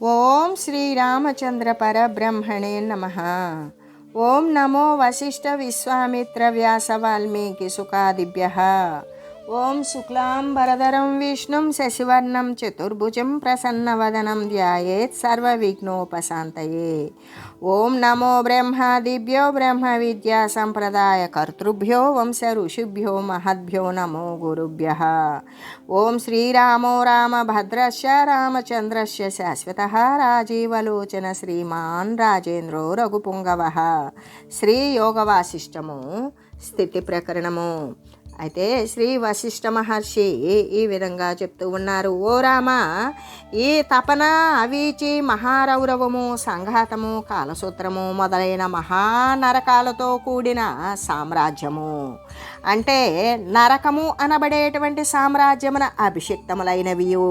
ఓం శ్రీరామచంద్ర పరబ్రహ్మణే నమః. ఓం నమో వశిష్ఠ విశ్వామిత్ర వ్యాస వాల్మీకి సుఖాదిభ్యః. ఓం శుక్లాంబరధరం విష్ణుం శశివర్ణం చతుర్భుజం ప్రసన్నవదనం ధ్యాయేత్ సర్వవిఘ్నోపశాంతయే. ఓం నమో బ్రహ్మాదిభ్యో బ్రహ్మ విద్యా సంప్రదాయ కర్తృభ్యో వంశ ఋషిభ్యో మహద్భ్యో నమో గురుభ్యః. ఓం శ్రీరామో రామభద్రస్య రామచంద్రస్య శాశ్వతః రాజీవలోచన శ్రీమాన్ రాజేంద్రో రఘుపుంగవః. శ్రీ యోగవాసిష్టము స్థితి ప్రకరణము. అయితే శ్రీ వశిష్ఠ మహర్షి ఈ విధంగా చెప్తూ ఉన్నారు. ఓ రామ, ఈ తపన, అవీచి, మహారౌరవము, సంఘాతము, కాలసూత్రము మొదలైన మహానరకాలతో కూడిన సామ్రాజ్యము అంటే నరకము అనబడేటువంటి సామ్రాజ్యమున అభిషిక్తములైనవియు,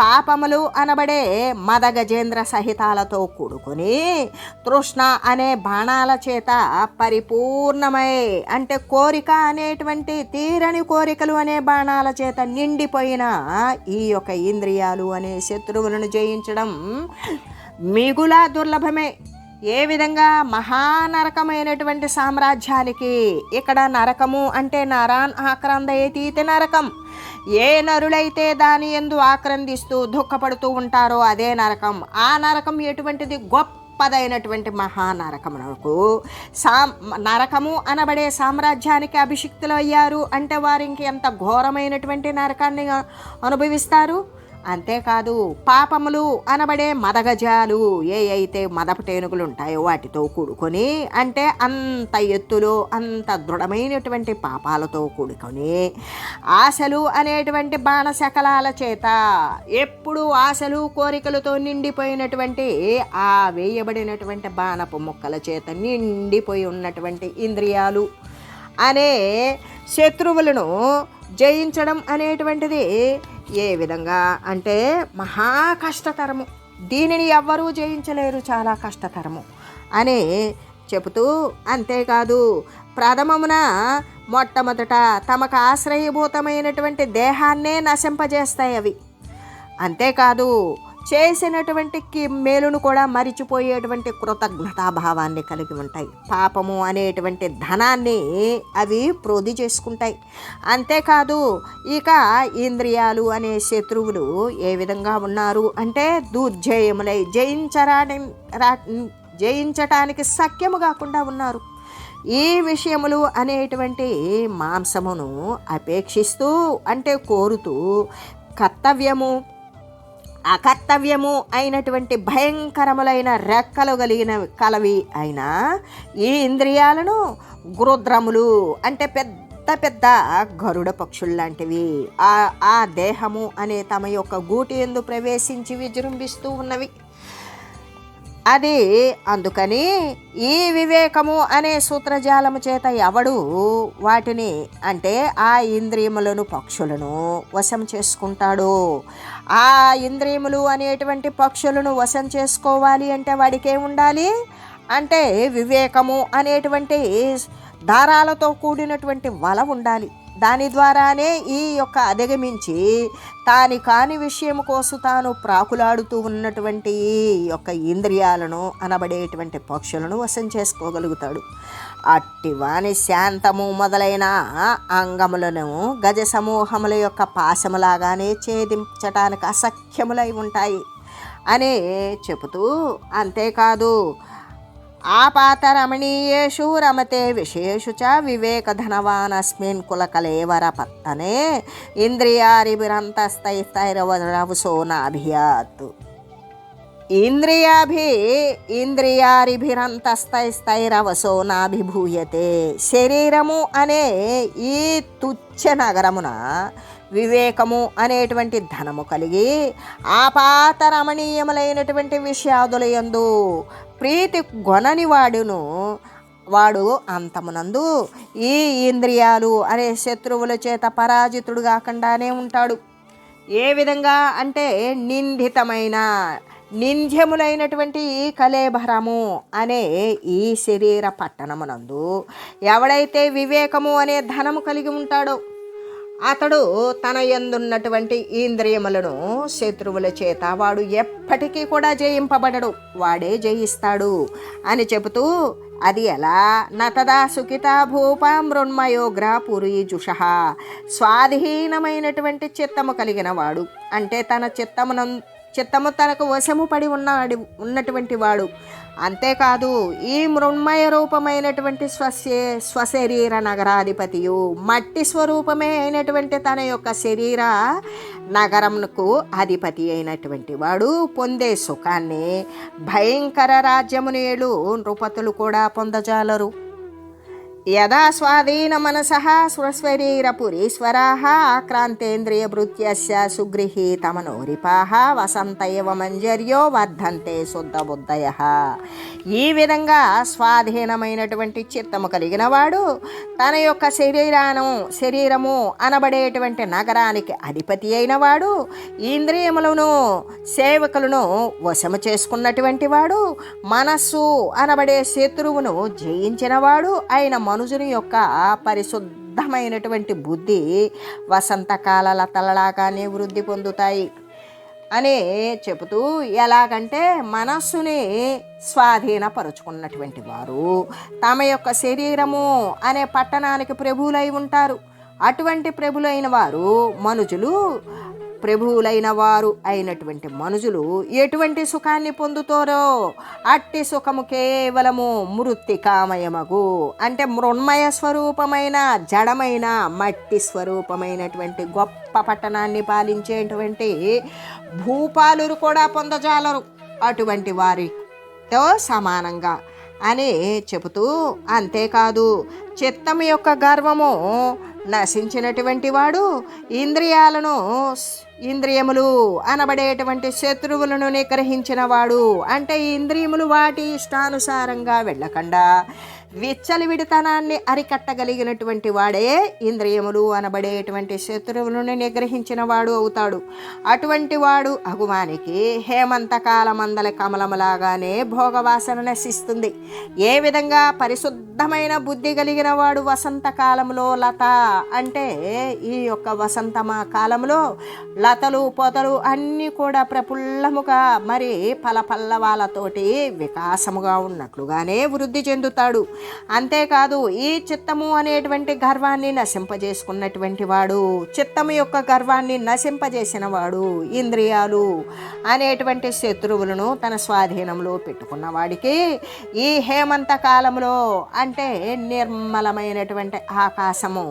పాపములు అనబడే మదగజేంద్ర సహితాలతో కూడుకొని తృష్ణ అనే బాణాల చేత పరిపూర్ణమై అంటే కోరిక అనేటువంటి తీరని కోరికలు అనే బాణాల చేత నిండిపోయిన ఈ యొక్క ఇంద్రియాలు అనే శత్రువులను జయించడం మిగులా దుర్లభమే. ఏ విధంగా మహానరకమైనటువంటి సామ్రాజ్యానికి ఇక్కడ నరకము అంటే నరాన్ ఆక్రందయతీతి నరకం. ఏ నరులైతే దాని యందు ఆక్రందిస్తూ దుఃఖపడుతూ ఉంటారో అదే నరకం. ఆ నరకం ఎటువంటిది? గొప్పదైనటువంటి మహానరకమునకు నరకము అనబడే సామ్రాజ్యానికి అభిషిక్తులు అయ్యారు అంటే వారు ఇంక ఎంత ఘోరమైనటువంటి నరకాన్ని అనుభవిస్తారు. అంతేకాదు, పాపములు అనబడే మదగజాలు ఏ అయితే మదపటేనుగులు ఉంటాయో వాటితో కూడుకొని అంటే అంత ఎత్తులో అంత దృఢమైనటువంటి పాపాలతో కూడుకొని ఆశలు అనేటువంటి బాణశకలాల చేత ఎప్పుడు ఆశలు కోరికలతో నిండిపోయినటువంటి ఆ వేయబడినటువంటి బాణపు ముక్కల చేత నిండిపోయి ఉన్నటువంటి ఇంద్రియాలు అనే శత్రువులను జయించడం అనేటువంటిది ఏ విధంగా అంటే మహా కష్టతరము. దీనిని ఎవ్వరూ జయించలేరు, చాలా కష్టతరము అని చెబుతూ, అంతేకాదు ప్రథమమున మొట్టమొదట తమకు ఆశ్రయభూతమైనటువంటి దేహాన్నే నశింపజేస్తాయి అవి. అంతేకాదు చేసినటువంటి మేలును కూడా మరిచిపోయేటువంటి కృతజ్ఞతాభావాన్ని కలిగి ఉంటాయి. పాపము అనేటువంటి ధనాన్ని అవి ప్రోధి చేసుకుంటాయి. అంతేకాదు ఇక ఇంద్రియాలు అనే శత్రువులు ఏ విధంగా ఉన్నారు అంటే దుర్జయములై జయించటానికి సఖ్యము కాకుండా ఉన్నారు. ఈ విషయములు అనేటువంటి మాంసమును అపేక్షిస్తూ అంటే కోరుతూ కర్తవ్యము అకర్తవ్యము అయినటువంటి భయంకరములైన రెక్కలు కలవి అయిన ఈ ఇంద్రియాలను గృద్రములు అంటే పెద్ద పెద్ద గరుడ పక్షులు లాంటివి ఆ దేహము అనే తమ యొక్క గూటి యందు ప్రవేశించి విజృంభిస్తూ ఉన్నవి. అది అందుకని ఈ వివేకము అనే సూత్రజాలము చేత ఎవడు వాటిని అంటే ఆ ఇంద్రియములను పక్షులను వశం చేసుకుంటాడో, ఆ ఇంద్రియములు అనేటువంటి పక్షులను వశం చేసుకోవాలి అంటే వాడికి ఏముండాలి అంటే వివేకము అనేటువంటి దారాలతో కూడినటువంటి వల ఉండాలి. దాని ద్వారానే ఈ యొక్క అధిగమించి తాని కాని విషయం కోసం తాను ప్రాకులాడుతూ ఉన్నటువంటి ఈ యొక్క ఇంద్రియాలను అనబడేటువంటి పక్షులను వశం చేసుకోగలుగుతాడు. అట్టి వాని శాంతము మొదలైన అంగములను గజ సమూహముల యొక్క పాశములాగానే ఛేదించటానికి అసఖ్యములై ఉంటాయి అని చెబుతూ, అంతేకాదు ఆపాతరమణీయేషు రమతే విషయేషు చ వివేకధనవానస్మిన్ కులకలేవర పత్తనే ఇంద్రియారిభిరంతస్తైస్తైరవసోనాభియాత్. ఇంద్రియారిభిరంతస్తైస్తైరవసోనాభిభూయతే. శరీరము అనే ఈ తుచ్చ నగరమున వివేకము అనేటువంటి ధనము కలిగి ఆపాత రమణీయములైనటువంటి విషయాదులయందు ప్రీతి గొనని వాడు అంతమునందు ఈ ఇంద్రియాలు అనే శత్రువుల చేత పరాజితుడు కాకుండానే ఉంటాడు. ఏ విధంగా అంటే నింద్యములైనటువంటి ఈ కళేబరము అనే ఈ శరీర పట్టణమునందు ఎవడైతే వివేకము అనే ధనము కలిగి ఉంటాడో అతడు తన యందున్నటువంటి ఇంద్రియములను శత్రువుల చేత వాడు ఎప్పటికీ కూడా జయింపబడడు, వాడే జయిస్తాడు అని చెబుతూ, అది ఎలా నతదా సుఖిత భూప మృన్మయోగ్ర పురీజుష, స్వాధీనమైనటువంటి చిత్తము కలిగిన వాడు అంటే తన చిత్తము తనకు వశము పడి ఉన్నటువంటి వాడు. అంతేకాదు ఈ మృన్మయ రూపమైనటువంటి స్వశరీర నగరాధిపతియు, మట్టి స్వరూపమే అయినటువంటి తన యొక్క శరీర నగరంకు అధిపతి అయినటువంటి వాడు పొందే సుఖాన్ని భయంకర రాజ్యమునేలు నృపతులు కూడా పొందజాలరు. యదా స్వాధీన మనసః స్వశరీరపురీశ్వరాః ఆక్రాంతేంద్రియభృత్యస్య సుగృహీతమనోరిపాః వసంత ఇవ మంజర్యో వర్ధంతే శుద్ధబుద్ధయః. ఈ విధంగా స్వాధీనమైనటువంటి చిత్తము కలిగిన వాడు తన యొక్క శరీరము అనబడేటువంటి నగరానికి అధిపతి అయిన వాడు, ఇంద్రియములను సేవకులను వశము చేసుకున్నటువంటి వాడు, మనస్సు అనబడే శత్రువును జయించినవాడు అయిన మనుషుని యొక్క పరిశుద్ధమైనటువంటి బుద్ధి వసంతకాల లతలలాగానే వృద్ధి పొందుతాయి అని చెబుతూ, ఎలాగంటే మనస్సుని స్వాధీనపరుచుకున్నటువంటి వారు తమ యొక్క శరీరము అనే పట్టణానికి ప్రభువులై ఉంటారు. అటువంటి ప్రభులైన వారు మనుజులు, ప్రభువులైన వారు అయినటువంటి మనుజులు ఎటువంటి సుఖాన్ని పొందుతారో అట్టి సుఖము కేవలము మృత్తికామయమగు అంటే మృన్మయ స్వరూపమైన జడమైన మట్టి స్వరూపమైనటువంటి గొప్ప పట్టణాన్ని పాలించేటువంటి భూపాలురు కూడా పొందజాలరు అటువంటి వారితో సమానంగా అని చెబుతూ, అంతేకాదు చిత్తము యొక్క గర్వము నశించినటువంటి వాడు ఇంద్రియములు అనబడేటువంటి శత్రువులను నిగ్రహించిన వాడు అంటే ఇంద్రియములు వాటి ఇష్టానుసారంగా వెళ్ళకుండా విచ్చలవిడితనాన్ని అరికట్టగలిగినటువంటి వాడే ఇంద్రియములు అనబడేటువంటి శత్రువులను నిగ్రహించిన వాడు అవుతాడు. అటువంటి వాడు అగువానికి హేమంతకాలమందల కమలములాగానే భోగవాసన నశిస్తుంది. ఏ విధంగా పరిశుద్ధమైన బుద్ధి కలిగిన వాడు వసంతకాలంలో లత అంటే ఈ యొక్క వసంతమ కాలంలో లతలు పొదలు అన్నీ కూడా ప్రఫుల్లముగా మరి పల్లవాలతోటి వికాసముగా ఉన్నట్లుగానే వృద్ధి చెందుతాడు. అంతేకాదు ఈ చిత్తము అనేటువంటి గర్వాన్ని నశింపజేసుకున్నటువంటి వాడు, చిత్తము యొక్క గర్వాన్ని నశింపజేసిన వాడు ఇంద్రియాలు అనేటువంటి శత్రువులను తన స్వాధీనంలో పెట్టుకున్న వాడికి ఈ హేమంత కాలంలో అంటే నిర్మలమైనటువంటి ఆకాశము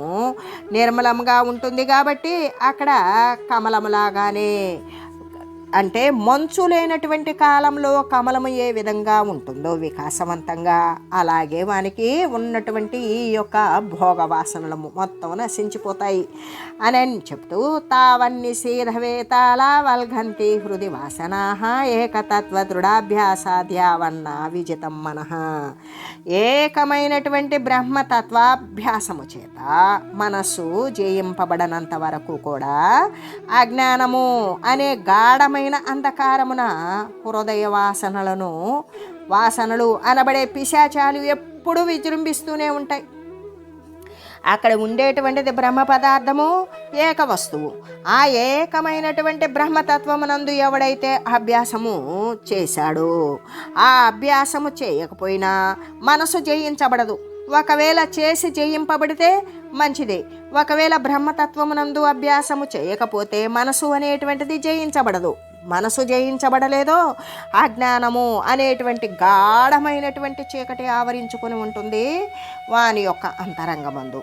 నిర్మలంగా ఉంటుంది కాబట్టి అక్కడ కమలములాగానే అంటే మంచు లేనటువంటి కాలంలో కమలము ఏ విధంగా ఉంటుందో వికాసవంతంగా, అలాగే వానికి ఉన్నటువంటి ఈ యొక్క భోగవాసనలు మొత్తం నశించిపోతాయి అని చెప్తూ, తావన్ని సీధవేతాల వల్ఘంతి హృది వాసనా ఏకతత్వ దృఢాభ్యాసాధ్యావన్న విజితం మనః. ఏకమైనటువంటి బ్రహ్మతత్వాభ్యాసము చేత మనస్సు జయింపబడనంత వరకు కూడా అజ్ఞానము అనే గాఢమైన అంధకారమున హృదయ వాసనలు అనబడే పిశాచాలు ఎప్పుడూ విజృంభిస్తూనే ఉంటాయి. అక్కడ ఉండేటువంటిది బ్రహ్మ పదార్థము, ఏక వస్తువు. ఆ ఏకమైనటువంటి బ్రహ్మతత్వమునందు ఎవడైతే అభ్యాసము చేశాడో ఆ అభ్యాసము చేయకపోయినా మనసు జయించబడదు. ఒకవేళ చేసి జయింపబడితే మంచిదే, ఒకవేళ బ్రహ్మతత్వమునందు అభ్యాసము చేయకపోతే మనసు అనేటువంటిది జయించబడదు. మనసు జయించబడలేదో అజ్ఞానము అనేటువంటి గాఢమైనటువంటి చీకటి ఆవరించుకొని ఉంటుంది వాని యొక్క అంతరంగమందు.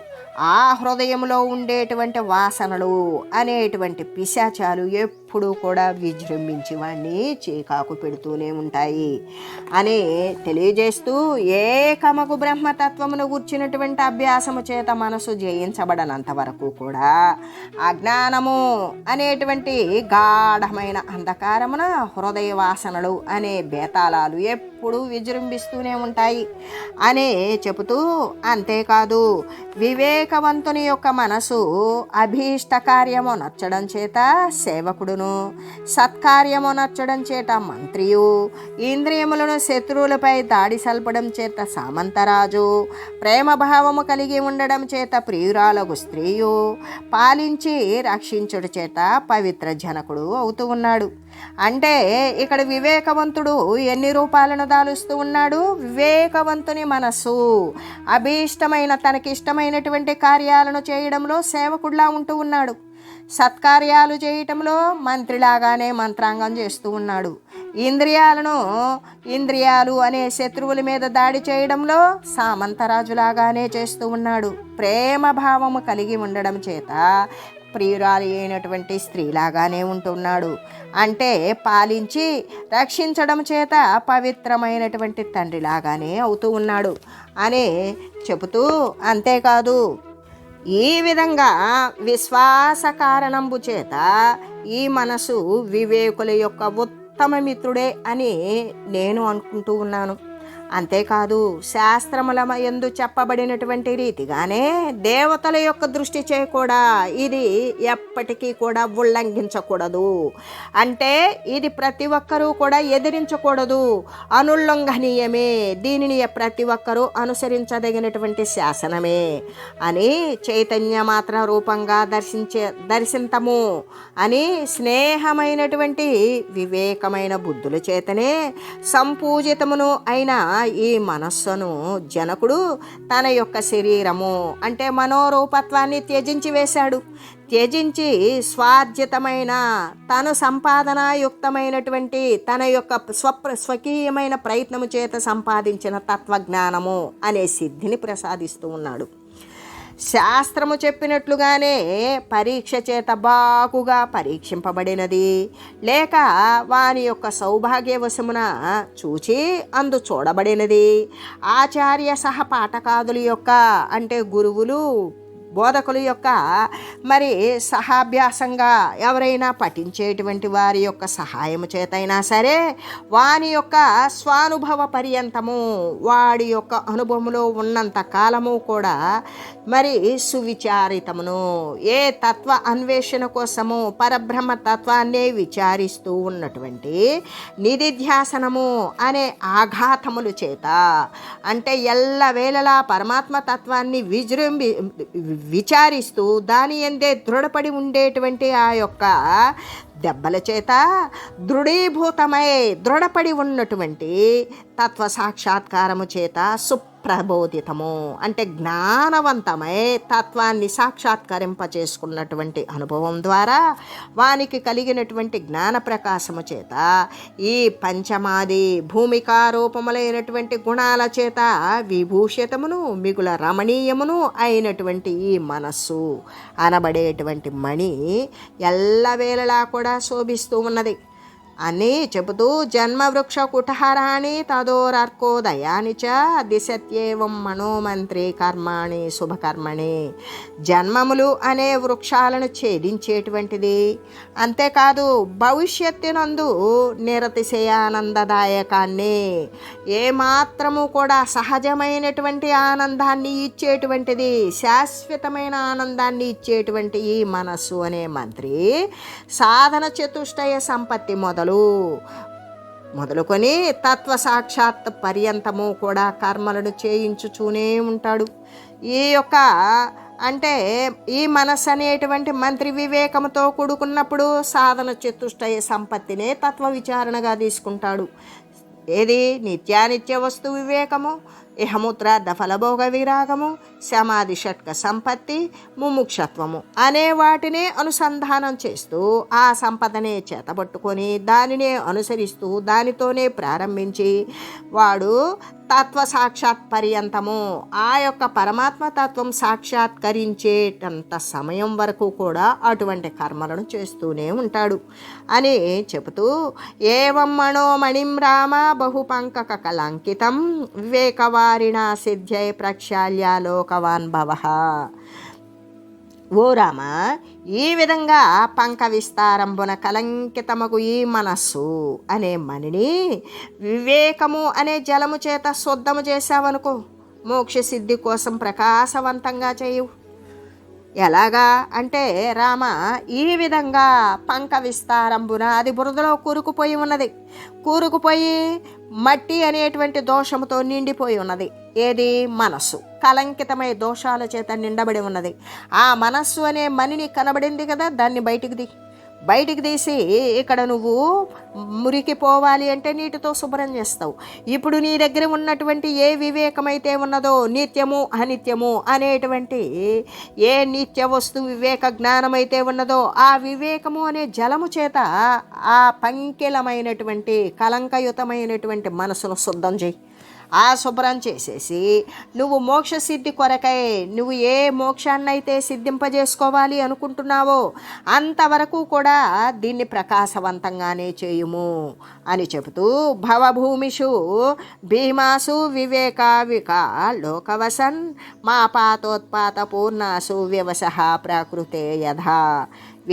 ఆ హృదయంలో ఉండేటువంటి వాసనలు అనేటువంటి పిశాచాలు ఎప్పుడూ కూడా విజృంభించి వాడిని చీకాకు పెడుతూనే ఉంటాయి అని తెలియజేస్తూ, ఏకమగు బ్రహ్మతత్వమును గూర్చినటువంటి అభ్యాసము చేత మనసు జయించబడనంత వరకు కూడా అజ్ఞానము అనేటువంటి గాఢమైన అంధకారమున హృదయ వాసనలు అనే బేతాళాలు ఎప్పుడూ విజృంభిస్తూనే ఉంటాయి అని చెబుతూ, అంతేకాదు వివేకవంతుని యొక్క మనసు అభీష్ట కార్యము నచ్చడం చేత సేవకుడును, సత్కార్యము నచ్చడం చేత మంత్రియు, ఇంద్రియములను శత్రువులపై దాడి సల్పడం చేత సామంతరాజు, ప్రేమభావము కలిగి ఉండడం చేత ప్రియురాలకు స్త్రీయు, పాలించి రక్షించుట చేత పవిత్ర జనకుడు అవుతూ ఉన్నాడు. అంటే ఇక్కడ వివేకవంతుడు ఎన్ని రూపాలను దాలుస్తూ ఉన్నాడు? వివేకవంతుని మనస్సు అభీష్టమైన తనకిష్టమైనటువంటి కార్యాలను చేయడంలో సేవకుడిలా ఉంటూ ఉన్నాడు. సత్కార్యాలు చేయటంలో మంత్రిలాగానే మంత్రాంగం చేస్తూ ఉన్నాడు. ఇంద్రియాలు అనే శత్రువుల మీద దాడి చేయడంలో సామంతరాజులాగానే చేస్తూ ఉన్నాడు. ప్రేమ భావము కలిగి ఉండడం చేత ప్రియురాలి అయినటువంటి స్త్రీలాగానే ఉంటున్నాడు. అంటే పాలించి రక్షించడం చేత పవిత్రమైనటువంటి తండ్రిలాగానే అవుతూ ఉన్నాడు అని చెబుతూ, అంతేకాదు ఈ విధంగా విశ్వాస కారణంబు చేత ఈ మనసు వివేకుల యొక్క ఉత్తమ మిత్రుడే అని నేను అనుకుంటూ ఉన్నాను. అంతేకాదు శాస్త్రముల యందు చెప్పబడినటువంటి రీతిగానే దేవతల యొక్క దృష్టి చే కూడా ఇది ఎప్పటికీ కూడా ఉల్లంఘించకూడదు. అంటే ఇది ప్రతి ఒక్కరూ కూడా ఎదిరించకూడదు, అనుల్లంఘనీయమే, దీనిని ప్రతి ఒక్కరూ అనుసరించదగినటువంటి శాసనమే అని చైతన్య మాత్ర రూపంగా దర్శింతము అని స్నేహమైనటువంటి వివేకమైన బుద్ధుల చేతనే సంపూజితమును అయిన ఈ మనస్సును జనకుడు తన యొక్క శరీరము అంటే మనోరూపత్వాన్ని త్యజించి వేశాడు. త్యజించి స్వార్జితమైన తను సంపాదనాయుక్తమైనటువంటి తన యొక్క స్వకీయమైన ప్రయత్నము చేత సంపాదించిన తత్వజ్ఞానము అనే సిద్ధిని ప్రసాదిస్తూ ఉన్నాడు. శాస్త్రము చెప్పినట్లుగానే పరీక్ష చేత బాగుగా పరీక్షింపబడినది, లేక వాని యొక్క సౌభాగ్యవశమున చూచి అందు చూడబడినది, ఆచార్య సహపాఠకాదుల యొక్క అంటే గురువులు బోధకుల యొక్క మరి సహాభ్యాసంగా ఎవరైనా పఠించేటువంటి వారి యొక్క సహాయము చేతైనా సరే వాని యొక్క స్వానుభవ పర్యంతము వాడి యొక్క అనుభవంలో ఉన్నంత కాలము కూడా మరి సువిచారితమును ఏ తత్వ అన్వేషణ కోసము పరబ్రహ్మ తత్వాన్నే విచారిస్తూ ఉన్నటువంటి నిధిధ్యాసనము అనే ఆఘాతములు చేత అంటే ఎల్లవేళలా పరమాత్మ తత్వాన్ని విచారిస్తూ దాని యందే దృఢపడి ఉండేటువంటి ఆ యొక్క దెబ్బల చేత దృఢపడి ఉన్నటువంటి తత్వ సాక్షాత్కారము చేత సుప్రబోధితము అంటే జ్ఞానవంతమై తత్వాన్ని సాక్షాత్కరింపచేసుకున్నటువంటి అనుభవం ద్వారా వానికి కలిగినటువంటి జ్ఞాన ప్రకాశము చేత ఈ పంచమాది భూమికారూపములైనటువంటి గుణాల చేత విభూషితమును మిగుల రమణీయమును అయినటువంటి ఈ మనస్సు అనబడేటువంటి మణి ఎల్లవేళలా కూడా శోభిస్తూ ఉన్నది అని చెబుతూ, జన్మవృక్ష కుఠారాణి తదోరర్కోదయాని చ దిశత్యేవం మనోమంత్రి కర్మాణి శుభకర్మణి. జన్మములు అనే వృక్షాలను ఛేదించేటువంటిది, అంతేకాదు భవిష్యత్తునందు నిరతిశయానందదాయకాన్ని ఏమాత్రము కూడా సహజమైనటువంటి ఆనందాన్ని ఇచ్చేటువంటిది, శాశ్వతమైన ఆనందాన్ని ఇచ్చేటువంటి ఈ మనస్సు అనే మంత్రి సాధన చతుష్టయ సంపత్తి మొదలుకొని తత్వ సాక్షాత్ పర్యంతము కూడా కర్మలను చేయించుచూనే ఉంటాడు. ఈ యొక్క అంటే ఈ మనస్సు అనేటువంటి మంత్రి వివేకముతో కూడుకున్నప్పుడు సాధన చతుష్టయ సంపత్తినే తత్వ విచారణగా తీసుకుంటాడు. ఏది నిత్యానిత్య వస్తు వివేకము, ఇహముత్రార్థ ఫలభోగ విరాగము, సమాధి షట్క సంపత్తి, ముముక్షత్వము అనే వాటినే అనుసంధానం చేస్తూ ఆ సంపదనే చేతబట్టుకొని దానినే అనుసరిస్తూ దానితోనే ప్రారంభించి వాడు తత్వ సాక్షాత్ పర్యంతము ఆ యొక్క పరమాత్మ తత్వం సాక్షాత్కరించేటంత సమయం వరకు కూడా అటువంటి కర్మలను చేస్తూనే ఉంటాడు అని చెబుతూ, ఏవం మనోమణిం రామ బహుపంకక కలంకితం వివేకవారిణ సిద్ధ్యై ప్రక్షాళ్య లోకవాన్ భవ. ఓ రామ, ఈ విధంగా పంక విస్తారంబున కలంకితమగు ఈ మనస్సు అనే మణిని వివేకము అనే జలము చేత శుద్ధము చేశావనుకో, మోక్షసిద్ధి కోసం ప్రకాశవంతంగా చేయు. ఎలాగా అంటే రామ, ఈ విధంగా పంక విస్తారంబున, అది బురదలో కూరుకుపోయి ఉన్నది, కూరుకుపోయి మట్టి అనేటువంటి దోషముతో నిండిపోయి ఉన్నది. ఏది? మనస్సు కలంకితమై దోషాల చేత నిండబడి ఉన్నది. ఆ మనస్సు అనే మణిని కనబడింది కదా, దాన్ని బయటికి తీసి ఇక్కడ నువ్వు మురికి పోవాలి అంటే నీటితో శుభ్రం చేస్తావు. ఇప్పుడు నీ దగ్గర ఉన్నటువంటి ఏ వివేకమైతే ఉన్నదో, నిత్యము అనిత్యము అనేటువంటి ఏ నిత్య వస్తు వివేక జ్ఞానమైతే ఉన్నదో, ఆ వివేకము అనే జలము చేత ఆ పంకిలమైనటువంటి కలంకయుతమైనటువంటి మనసును శుద్ధం చేయి. ఆ శుభ్రం చేసేసి నువ్వు మోక్షసిద్ధి కొరకై నువ్వు ఏ మోక్షాన్నైతే సిద్ధింపజేసుకోవాలి అనుకుంటున్నావో అంతవరకు కూడా దీన్ని ప్రకాశవంతంగానే చేయుము అని చెబుతూ, భవభూమిషు భీమాసు వివేకావిక లోకవసన్ మా పాతోత్పాత పూర్ణాసు వ్యవస ప్రాకృతే యథా.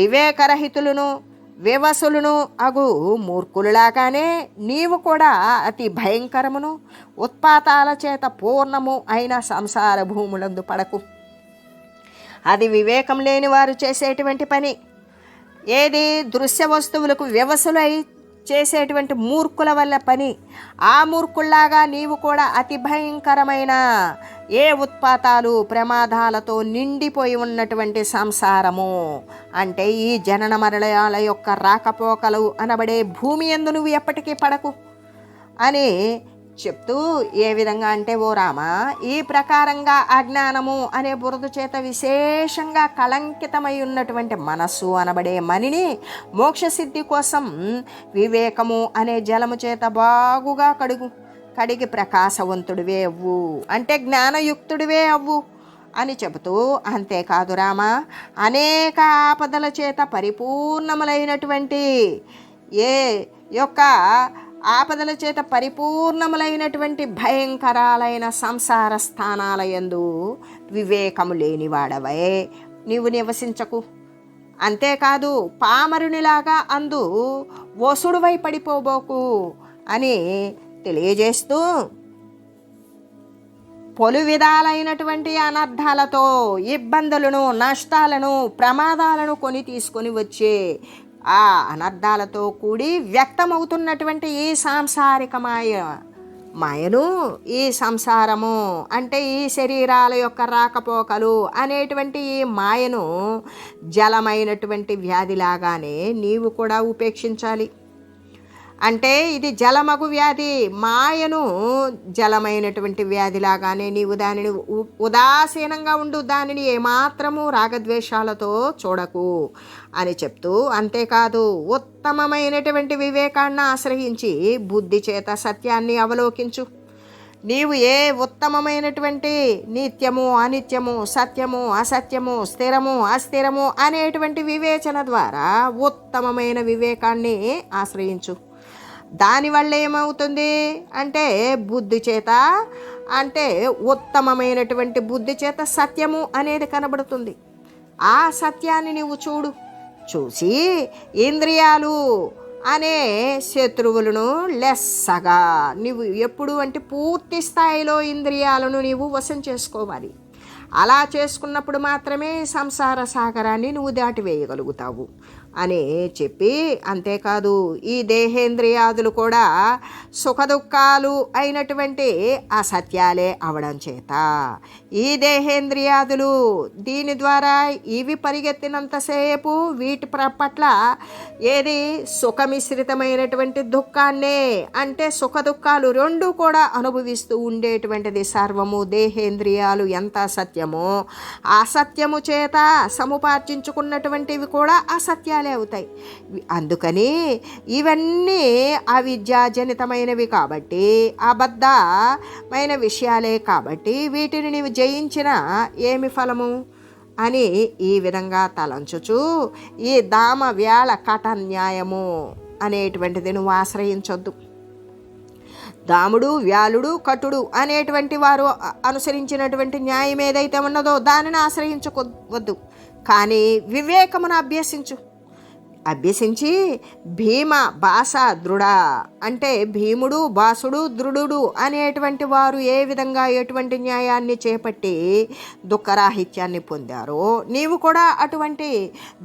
వివేకరహితులను వివసులను అగు మూర్ఖులలాగానే నీవు కూడా అతి భయంకరమును ఉత్పాతాల చేత పూర్ణము అయిన సంసార భూములందు పడకు. అది వివేకం లేని వారు చేసేటువంటి పని. ఏది? దృశ్య వస్తువులకు వివసులై చేసేటువంటి మూర్ఖుల వల్ల పని. ఆ మూర్ఖుల్లాగా నీవు కూడా అతి భయంకరమైన ఏ ఉత్పాతాలు ప్రమాదాలతో నిండిపోయి ఉన్నటువంటి సంసారము అంటే ఈ జనన మరణాల యొక్క రాకపోకలు అనబడే భూమి యందు నువ్వు ఎప్పటికీ పడకు అని చెప్తూ, ఏ విధంగా అంటే ఓ రామ, ఈ ప్రకారంగా అజ్ఞానము అనే బురద చేత విశేషంగా కళంకితమై ఉన్నటువంటి మనస్సు అనబడే మణిని మోక్షసిద్ధి కోసం వివేకము అనే జలము చేత బాగుగా కడిగి ప్రకాశవంతుడివే అవ్వు అంటే జ్ఞానయుక్తుడివే అవ్వు అని చెబుతూ, అంతేకాదు రామ, అనేక ఆపదల చేత పరిపూర్ణములైనటువంటి ఏ యొక్క ఆపదల చేత పరిపూర్ణములైనటువంటి భయంకరాలైన సంసార స్థానాల యందు వివేకము లేనివాడవై నీవు నివసించకు. అంతేకాదు పామరునిలాగా అందు వసుడువై పడిపోబోకు అని తెలియజేస్తూ, పలు విధాలైనటువంటి అనర్థాలతో ఇబ్బందులను, నష్టాలను, ప్రమాదాలను కొని తీసుకొని వచ్చే ఆ అనర్థాలతో కూడి వ్యక్తమవుతున్నటువంటి ఈ సాంసారిక మాయను, ఈ సంసారము అంటే ఈ శరీరాల యొక్క రాకపోకలు అనేటువంటి ఈ మాయను జలమైనటువంటి వ్యాధిలాగానే నీవు కూడా ఉపేక్షించాలి. అంటే ఇది జలమగు వ్యాధి, మాయను జలమైనటువంటి వ్యాధిలాగానే నీవు దానిని ఉదాసీనంగా ఉండు, దానిని ఏమాత్రము రాగద్వేషాలతో చూడకు అని చెప్తూ, అంతేకాదు ఉత్తమమైనటువంటి వివేకాన్ని ఆశ్రయించి బుద్ధి చేత సత్యాన్ని అవలోకించు. నీవు ఏ ఉత్తమమైనటువంటి నిత్యము అనిత్యము, సత్యము అసత్యము, స్థిరము అస్థిరము అనేటువంటి వివేచన ద్వారా ఉత్తమమైన వివేకాన్ని ఆశ్రయించు. దానివల్ల ఏమవుతుంది అంటే బుద్ధి చేత, అంటే ఉత్తమమైనటువంటి బుద్ధి చేత సత్యము అనేది కనబడుతుంది. ఆ సత్యాన్ని నీవు చూసి ఇంద్రియాలు అనే శత్రువులను లెస్సగా నీవు ఎప్పుడు అంటే పూర్తి స్థాయిలో ఇంద్రియాలను నీవు వశం చేసుకోవాలి. అలా చేసుకున్నప్పుడు మాత్రమే సంసార సాగరాన్ని నువ్వు దాటివేయగలుగుతావు అని చెప్పి, అంతేకాదు ఈ దేహేంద్రియాదులు కూడా సుఖదుఖాలు అయినటువంటి అసత్యాలే అవడం చేత ఈ దేహేంద్రియాదులు దీని ద్వారా ఇవి పరిగెత్తినంతసేపు వీటి పట్ల ఏది సుఖమిశ్రితమైనటువంటి దుఃఖాన్నే అంటే సుఖదుఖాలు రెండు కూడా అనుభవిస్తూ ఉండేటువంటిది సర్వము దేహేంద్రియాలు ఎంత సత్యమో అసత్యము చేత సముపార్జించుకున్నటువంటివి కూడా అసత్యాలే అవుతాయి. అందుకని ఇవన్నీ అవిద్యాజనితమైనవి కాబట్టి, అబద్ధమైన విషయాలే కాబట్టి వీటిని నీవు జయించిన ఏమి ఫలము అని ఈ విధంగా తలంచుచు ఈ దామ వ్యాళ కట న్యాయము అనేటువంటిది నువ్వు ఆశ్రయించొద్దు. దాముడు, వ్యాలుడు, కటుడు అనేటువంటి వారు అనుసరించినటువంటి న్యాయం ఏదైతే ఉన్నదో దానిని ఆశ్రయించవద్దు. కానీ వివేకమును అభ్యసించి భీమ భాష దృఢ అంటే భీముడు భాసుడు దృఢుడు అనేటువంటి వారు ఏ విధంగా ఎటువంటి న్యాయాన్ని చేపట్టి దుఃఖరాహిత్యాన్ని పొందారో నీవు కూడా అటువంటి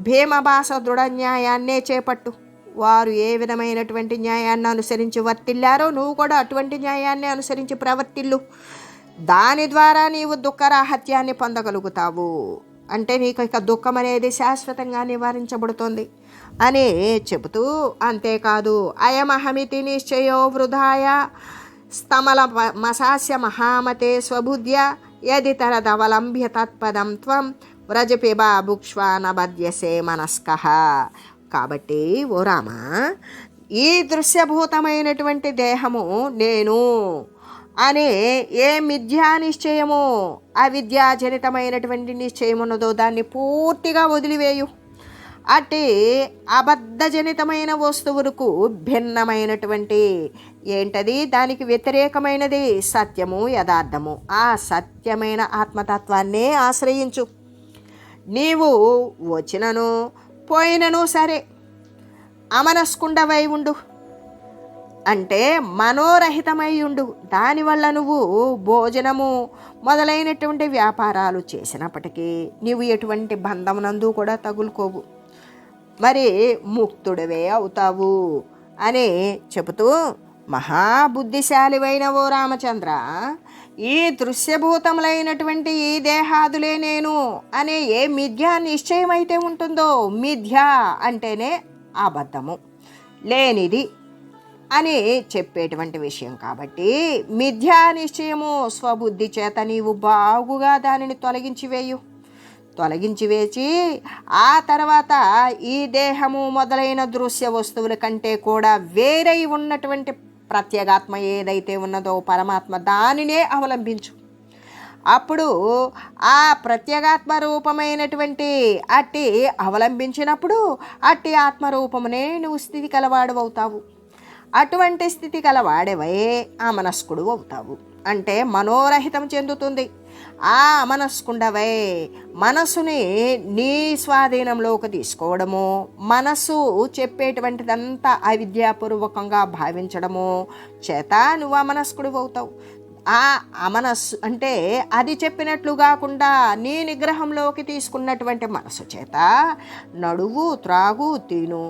భీమ భాష దృఢ న్యాయాన్నే చేపట్టు. వారు ఏ విధమైనటువంటి న్యాయాన్ని అనుసరించి వర్తిల్లారో నువ్వు కూడా అటువంటి న్యాయాన్ని అనుసరించి ప్రవర్తిల్లు. దాని ద్వారా నీవు దుఃఖరాహిత్యాన్ని పొందగలుగుతావు. అంటే నీకు ఇక దుఃఖం అనేది శాశ్వతంగా నివారించబడుతుంది అని చెబుతూ, అంతేకాదు అయమహమితి నిశ్చయో వృధాయ స్తమల మసాస్య మహామతే స్వబుద్ధ్య యది తరదవలంబ్య తత్పదం త్వం వ్రజపిబా భుక్ష్వాన బధ్యసే మనస్కః. కాబట్టి ఓ రామ, ఈ దృశ్యభూతమైనటువంటి దేహము నేను అనే ఏ మిథ్యా నిశ్చయము అవిద్యాజనితమైనటువంటి నిశ్చయం ఉన్నదో దాన్ని పూర్తిగా వదిలివేయు. అట్టి అబద్ధజనితమైన వస్తువులకు భిన్నమైనటువంటి ఏంటది, దానికి వ్యతిరేకమైనది సత్యము యథార్థము. ఆ సత్యమైన ఆత్మతత్వాన్నే ఆశ్రయించు. నీవు వచ్చినను పోయినను సరే అమనస్కుండవై ఉండు, అంటే మనోరహితమై ఉండు. దానివల్ల నువ్వు భోజనము మొదలైనటువంటి వ్యాపారాలు చేసినప్పటికీ నీవు ఎటువంటి బంధమునందు కూడా తగులుకోవు, మరి ముక్తుడివే అవుతావు అని చెబుతూ, మహాబుద్ధిశాలివైన ఓ రామచంద్ర, ఈ దృశ్యభూతములైనటువంటి ఈ దేహాదులే నేను అనే ఏ మిథ్యా నిశ్చయమైతే ఉంటుందో, మిథ్య అంటేనే అబద్ధము లేనిది అని చెప్పేటువంటి విషయం. కాబట్టి మిథ్యా నిశ్చయము స్వబుద్ధి చేత నీవు బాగుగా దానిని తొలగించి వేచి ఆ తర్వాత ఈ దేహము మొదలైన దృశ్య వస్తువుల కంటే కూడా వేరై ఉన్నటువంటి ప్రత్యేగాత్మ ఏదైతే ఉన్నదో పరమాత్మ, దానినే అవలంబించు. అప్పుడు ఆ ప్రత్యేగాత్మ రూపమైనటువంటి అట్టి అవలంబించినప్పుడు అట్టి ఆత్మరూపమునే నువ్వు స్థితి కలవాడు అవుతావు. అటువంటి స్థితి కలవాడవే ఆ మనస్కుడు అవుతావు. అంటే మనోరహితం చెందుతుంది. ఆ మనస్కుండవై మనసుని నీ స్వాధీనంలోకి తీసుకోవడము, మనసు చెప్పేటువంటిదంతా అవిద్యాపూర్వకంగా భావించడము చేత నువ్వు ఆ మనస్కుడు అవుతావు. ఆ అమనస్సు అంటే అది చెప్పినట్లు కాకుండా నీ నిగ్రహంలోకి తీసుకున్నటువంటి మనసు చేత నడువు, త్రాగు, తిను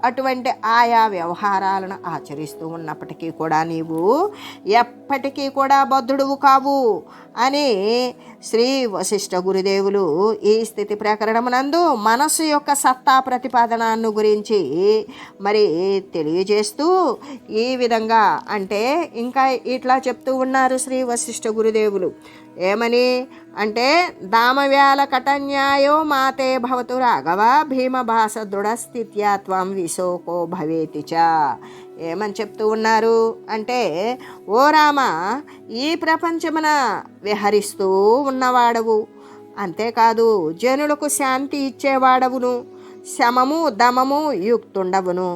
అటువంటి ఆయా వ్యవహారాలను ఆచరిస్తూ ఉన్నప్పటికీ కూడా నీవు ఎప్పటికీ కూడా బద్ధుడువు కావు అని శ్రీ వశిష్ఠ గురుదేవులు ఈ స్థితి ప్రకరణమునందు మనస్సు యొక్క సత్తా ప్రతిపాదనాన్ని గురించి మరి తెలియజేస్తూ ఈ విధంగా అంటే ఇంకా ఇట్లా చెప్తూ ఉన్నారు శ్రీ వశిష్ఠ గురుదేవులు. ఏమని అంటే, దామవ్యాల కటన్యాయో మాతే భవతు రాఘవ భీమభాస దృఢస్థిత్యా త్వం విశోకో భవేతి చ. ఏమని చెప్తూ ఉన్నారు అంటే, ఓ రామ, ఈ ప్రపంచమున విహరిస్తూ ఉన్నవాడవు, అంతేకాదు జనులకు శాంతి ఇచ్చేవాడవును, శమము దమము యుక్తుండవును,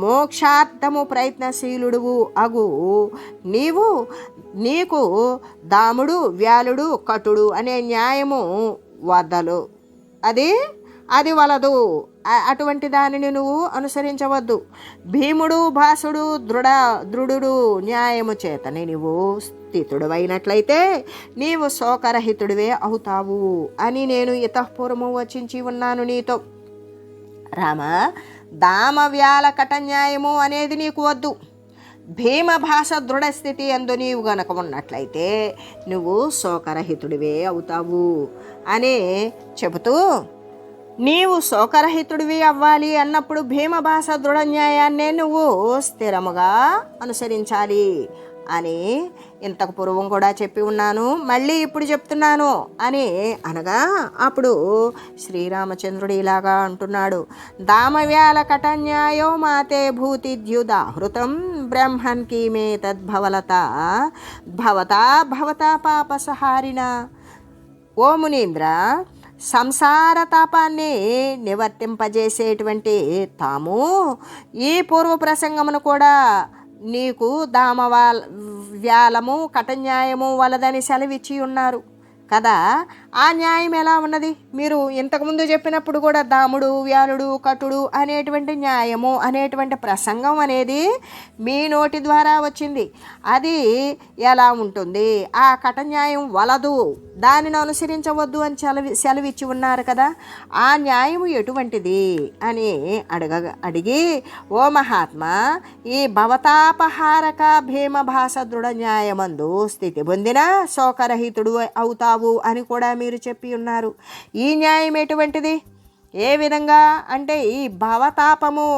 మోక్షార్థము ప్రయత్నశీలుడువు అగు నీకు దాముడు వ్యాలుడు కటుడు అనే న్యాయము వదలు, అది వలదు. అటువంటి దానిని నువ్వు అనుసరించవద్దు. భీముడు భాసుడు దృఢుడు న్యాయము చేతని నీవు స్థితుడవైనట్లయితే నీవు శోకరహితుడివే అవుతావు అని నేను ఇతఃపూర్వము వచించి ఉన్నాను నీతో. రామ, దామవ్యాల కటన్యాయము అనేది నీకు వద్దు. భీమభాష దృఢస్థితి అందు నీవు గనక ఉన్నట్లయితే నువ్వు శోకరహితుడివే అవుతావు అని చెబుతూ, నీవు శోకరహితుడివి అవ్వాలి అన్నప్పుడు భీమభాష దృఢ న్యాయాన్నే నువ్వు స్థిరముగా అనుసరించాలి అని ఇంతకు పూర్వం కూడా చెప్పి ఉన్నాను, మళ్ళీ ఇప్పుడు చెప్తున్నాను అని అనగా అప్పుడు శ్రీరామచంద్రుడు ఇలాగా అంటున్నాడు. దామవ్యాల కటన్యాయో మాతే భూతిద్యుదాహృతం బ్రహ్మన్ కీమే తద్భవలత భవతా పాపసహారిణ. ఓ మునీంద్ర, సంసార తాపాన్ని నివర్తింపజేసేటువంటి తాము ఈ పూర్వ ప్రసంగమును కూడా నీకు వ్యాలము కటన్యాయము వలదని సెలవిచ్చి ఉన్నారు. కదా. ఆ న్యాయం ఎలా ఉన్నది? మీరు ఇంతకుముందు చెప్పినప్పుడు కూడా దాముడు వ్యాలుడు కటుడు అనేటువంటి న్యాయము అనేటువంటి ప్రసంగం అనేది మీ నోటి ద్వారా వచ్చింది. అది ఎలా ఉంటుంది? ఆ కట న్యాయం వలదు, దానిని అనుసరించవద్దు అని సెలవిచ్చి ఉన్నారు కదా. ఆ న్యాయము ఎటువంటిది అని అడిగి, ఓ మహాత్మా, ఈ భవతాపహారక భీమభాస దృఢ న్యాయమందు స్థితి పొందిన శోకరహితుడు అవుతావు అని కూడా మీరు చెప్పి ఉన్నారు. ఈ న్యాయం ఎటువంటిది? ఏ విధంగా అంటే ఈ భవతాపము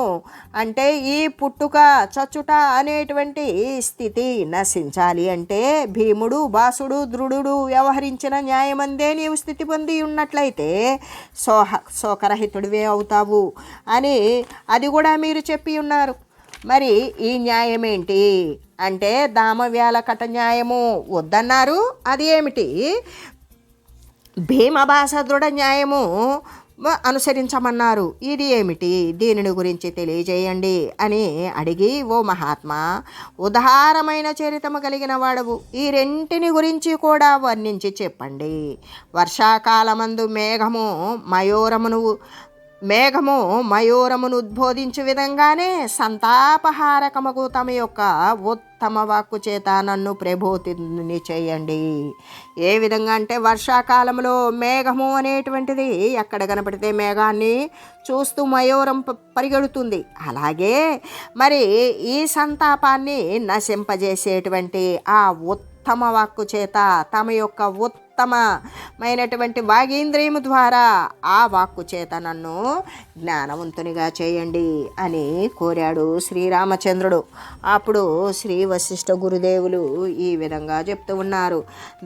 అంటే ఈ పుట్టుక చచ్చుట అనేటువంటి స్థితి నశించాలి అంటే భీముడు భాసుడు దృఢుడు వ్యవహరించిన న్యాయమందే నీవు స్థితి పొంది ఉన్నట్లయితే శోకరహితుడివే అవుతావు అని అది కూడా మీరు చెప్పి ఉన్నారు. మరి ఈ న్యాయం ఏంటి అంటే దామవ్యాల కట న్యాయము వద్దన్నారు. అది ఏమిటి? భీమభాస దృఢ న్యాయము అనుసరించమన్నారు. ఇది ఏమిటి? దీనిని గురించి తెలియజేయండి అని అడిగి, ఓ మహాత్మా, ఉదారమైన చరితము కలిగిన వాడవు, ఈ రెంటిని గురించి కూడా వర్ణించి చెప్పండి. వర్షాకాలమందు మేఘము మయూరమును ఉద్బోధించు విధంగానే సంతాపహారకముకు తమ యొక్క ఉత్తమ వాక్కు చేత నన్ను ప్రబోధిని చేయండి. ఏ విధంగా అంటే వర్షాకాలంలో మేఘము అనేటువంటిది ఎక్కడ కనపడితే మేఘాన్ని చూస్తూ మయూరం పరిగెడుతుంది. అలాగే మరి ఈ సంతాపాన్ని నశింపజేసేటువంటి ఆ ఉత్తమ వాక్కు చేత తమ యొక్క ఉత్తమమైనటువంటి వాగీంద్రియము ద్వారా ఆ వాక్కు చేత నన్ను జ్ఞానవంతునిగా చేయండి అని కోరాడు శ్రీరామచంద్రుడు. అప్పుడు శ్రీ వశిష్ఠ గురుదేవులు ఈ విధంగా చెప్తూ ఉన్నారు.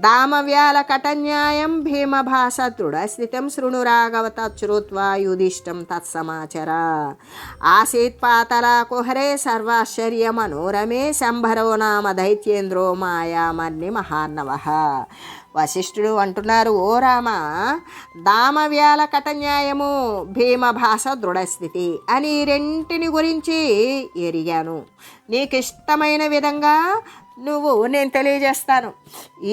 దామవ్యాల కటన్యాయం భీమభాస దృఢ స్థితం శృణు రాఘవ తచ్చుత్వా యుధిష్టం తత్సమాచర ఆసీత్ పాతల కుహరే సర్వాశ్చర్య మనోరమే శంభరో నామ దైత్యేంద్రో మాయామర్ని మహార్ణవ. వశిష్ఠుడు అంటున్నారు, ఓ రామ, దామవ్యాల కటన్యాయము భీమభాస దృఢస్థితి అని ఈ రెంటిని గురించి ఎరిగాను. నీకు ఇష్టమైన విధంగా నేను తెలియజేస్తాను.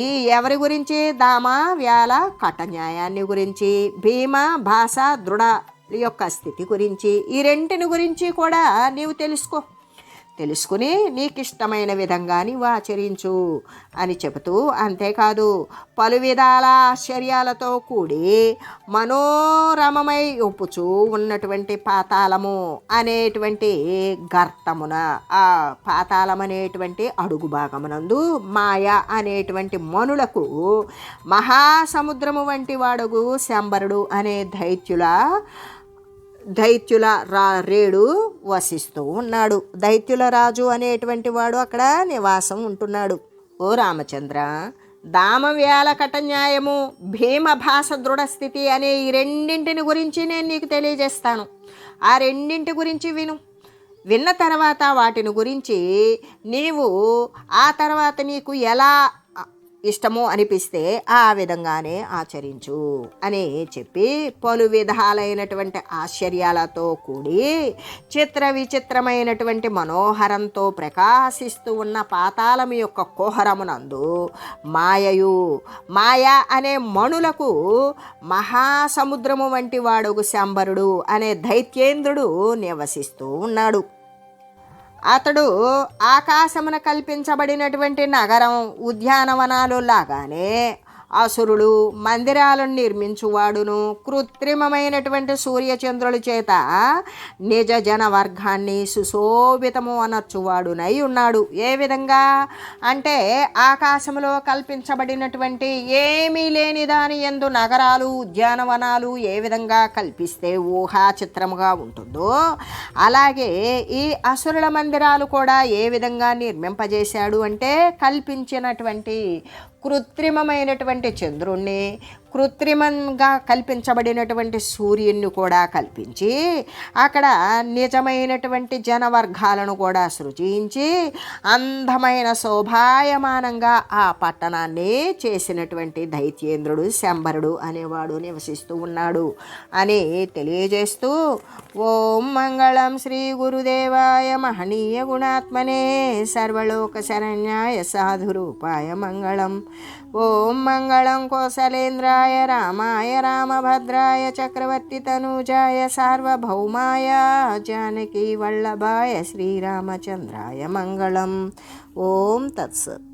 ఈ ఎవరి గురించి? దామ వ్యాల కట న్యాయాన్ని గురించి, భీమ భాష దృఢ యొక్క స్థితి గురించి, ఈ రెంటిని గురించి కూడా నీవు తెలుసుకుని నీకు ఇష్టమైన విధంగా నీవు ఆచరించు అని చెబుతూ, అంతేకాదు పలు విధాల ఆశ్చర్యాలతో కూడి మనోరమమై ఒప్పుచూ ఉన్నటువంటి పాతాళము అనేటువంటి గర్తమున, ఆ పాతాళం అనేటువంటి అడుగు భాగమునందు మాయ అనేటువంటి మనులకు మహాసముద్రము వంటి వాడుగు శంబరుడు అనే దైత్యుల రేడు వసిస్తూ ఉన్నాడు. దైత్యుల రాజు అనేటువంటి వాడు అక్కడ నివాసం ఉంటున్నాడు. ఓ రామచంద్ర, దామవ్యాల కట న్యాయము భీమభాస దృఢస్థితి అనే ఈ రెండింటిని గురించి నేను నీకు తెలియజేస్తాను. ఆ రెండింటి గురించి విన్న తర్వాత వాటిని గురించి నీవు ఆ తర్వాత నీకు ఎలా ఇష్టమో అనిపిస్తే ఆ విధంగానే ఆచరించు అని చెప్పి పలు విధాలైనటువంటి ఆశ్చర్యాలతో కూడి చిత్ర విచిత్రమైనటువంటి మనోహరంతో ప్రకాశిస్తూ ఉన్న పాతాళం యొక్క కుహరమునందు మాయ అనే మణులకు మహాసముద్రము వంటి వాడుగు శంబరుడు అనే దైత్యేంద్రుడు నివసిస్తూ ఉన్నాడు. అతడు ఆకాశమున కల్పించబడినటువంటి నగరం ఉద్యానవనాలు లాగానే అసురుడు మందిరాలను నిర్మించువాడును, కృత్రిమమైనటువంటి సూర్యచంద్రుల చేత నిజ జన వర్గాన్ని సుశోభితము అనర్చువాడునై ఉన్నాడు. ఏ విధంగా అంటే ఆకాశంలో కల్పించబడినటువంటి ఏమీ లేని దాని యందు నగరాలు ఉద్యానవనాలు ఏ విధంగా కల్పిస్తే ఊహా చిత్రముగా ఉంటుందో అలాగే ఈ అసురుల మందిరాలు కూడా ఏ విధంగా నిర్మింపజేశాడు అంటే కల్పించినటువంటి కృత్రిమమైనటువంటి చంద్రుణ్ణి, కృత్రిమంగా కల్పించబడినటువంటి సూర్యుని కూడా కల్పించి అక్కడ నిజమైనటువంటి జనవర్గాలను కూడా సృజించి అందమైన శోభాయమానంగా ఆ పట్టణాన్ని చేసినటువంటి దైత్యేంద్రుడు శంబరుడు అనేవాడు నివసిస్తూ ఉన్నాడు అని తెలియజేస్తూ, ఓం మంగళం శ్రీ గురుదేవాయ మహనీయ గుణాత్మనే సర్వలోక శరణ్యాయ సాధురూపాయ మంగళం. ఓం మంగళం కోసలేంద్రాయ రామాయ రామభద్రాయ చక్రవర్తి తనూజాయ సార్వభౌమాయ జానకీ వల్లభాయ శ్రీరామచంద్రాయ మంగళం. ఓం తత్సత్.